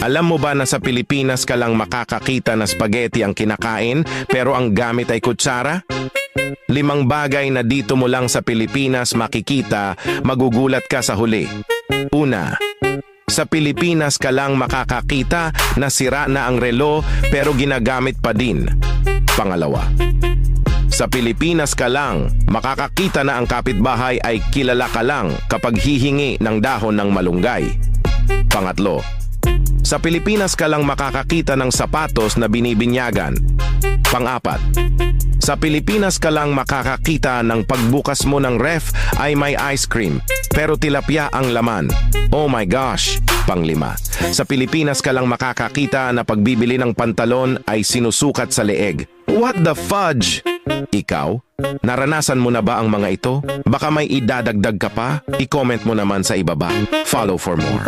Alam mo ba na sa Pilipinas ka lang makakakita na spaghetti ang kinakain pero ang gamit ay kutsara? 5 bagay na dito mo lang sa Pilipinas makikita, magugulat ka sa huli. Una, sa Pilipinas ka lang makakakita na sira na ang relo pero ginagamit pa din. Pangalawa, sa Pilipinas ka lang makakakita na ang kapitbahay ay kilala ka lang kapag hihingi ng dahon ng malunggay. Pangatlo, sa Pilipinas ka lang makakakita ng sapatos na binibinyagan. Pang-apat, sa Pilipinas ka lang makakakita ng pagbukas mo ng ref ay may ice cream, pero tilapia ang laman. Oh my gosh! Pang-5, sa Pilipinas ka lang makakakita na pagbibili ng pantalon ay sinusukat sa leeg. What the fudge? Ikaw? Naranasan mo na ba ang mga ito? Baka may idadagdag ka pa? I-comment mo naman sa ibaba. Follow for more.